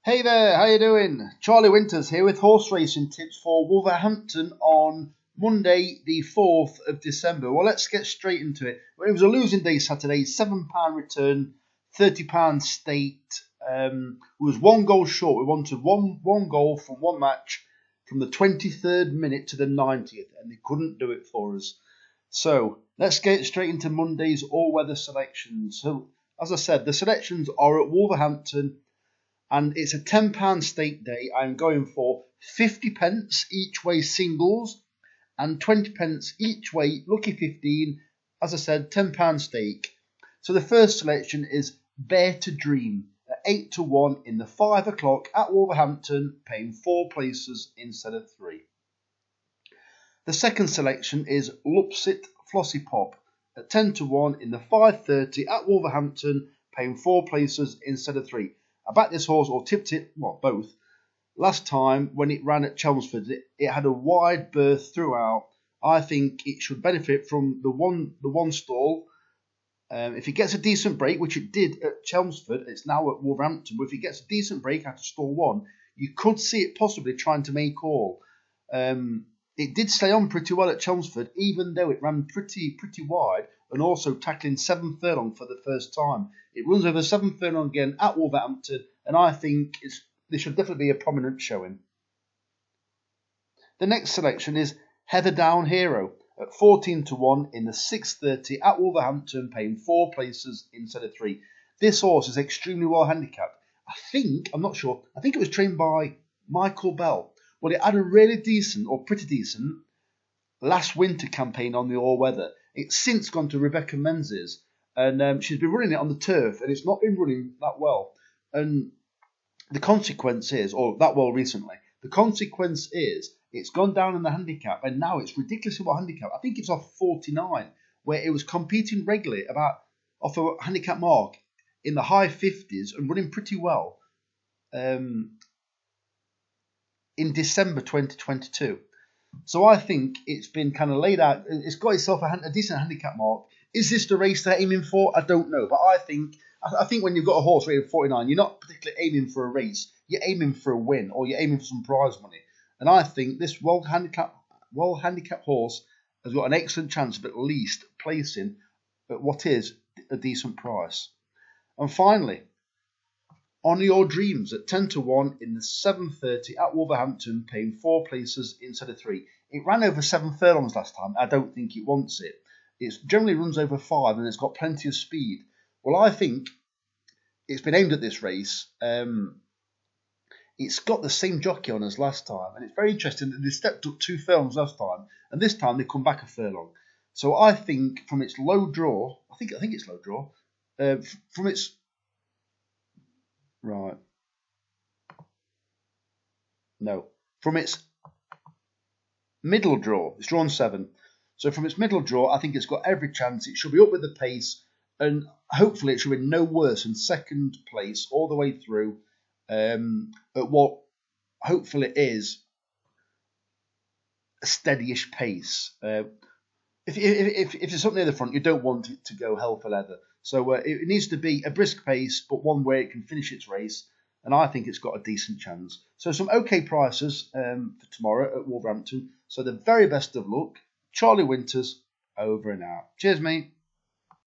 Hey there, how you doing? Charlie Winters here with horse racing tips for Wolverhampton on Monday the 4th of December. Well, let's get straight into it. Well, it was a losing day Saturday, £7 return, £30 staked. It was one goal short. We wanted one goal from one match from the 23rd minute to the 90th, and they couldn't do it for us. So let's get straight into Monday's all-weather selections. So, as I said, the selections are at Wolverhampton, and it's a £10 stake day. I'm going for 50p each way singles and 20p each way lucky 15. As I said, £10 stake. So the first selection is Bear to Dream at 8 to 1 in the 5 o'clock at Wolverhampton, paying 4 places instead of 3. The second selection is Lupsit Flossy Pop at 10 to 1 in the 5:30 at Wolverhampton, paying 4 places instead of 3. I backed this horse, or tipped it, well, both, last time when it ran at Chelmsford. It had a wide berth throughout. I think it should benefit from the one stall. If it gets a decent break, which it did at Chelmsford, it's now at Wolverhampton, but if it gets a decent break after stall 1, you could see it possibly trying to make all. It did stay on pretty well at Chelmsford, even though it ran pretty wide, and also tackling 7 furlong for the first time. It runs over 7 furlong again at Wolverhampton, and I think this should definitely be a prominent showing. The next selection is Heather Down Hero at 14 to 1 in the 6:30 at Wolverhampton, paying 4 places instead of 3. This horse is extremely well handicapped. I'm not sure, I think it was trained by Michael Bell. Well, it had a really decent, or pretty decent, last winter campaign on the all-weather. It's since gone to Rebecca Menzies, and she's been running it on the turf, and it's not been running that well. And the consequence is, or that well recently, the consequence is it's gone down in the handicap, and now it's ridiculously well handicap. I think it's off 49, where it was competing regularly off a handicap mark in the high 50s and running pretty well in December 2022. So I think it's been kind of laid out. It's got itself a decent handicap mark. Is this the race they're aiming for? I don't know. But I think when you've got a horse rated 49, you're not particularly aiming for a race. You're aiming for a win, or you're aiming for some prize money. And I think this well handicapped horse has got an excellent chance of at least placing at what is a decent price. And finally, On Your Dreams at 10 to 1 in the 7:30 at Wolverhampton, paying 4 places instead of 3. It ran over 7 furlongs last time. I don't think it wants it. It generally runs over 5 and it's got plenty of speed. Well, I think it's been aimed at this race. It's got the same jockey on as last time, and it's very interesting that they stepped up 2 furlongs last time, and this time they come back a furlong. So I think from its low draw, I think it's low draw, from its right. No. From its middle draw, it's drawn 7. So from its middle draw, I think it's got every chance. It should be up with the pace, and hopefully it should be no worse than second place all the way through at what hopefully is a steadyish pace. If it's up near the front, you don't want it to go hell for leather. So it needs to be a brisk pace, but one where it can finish its race. And I think it's got a decent chance. So some okay prices for tomorrow at Wolverhampton. So the very best of luck. Charlie Winters, over and out. Cheers, mate.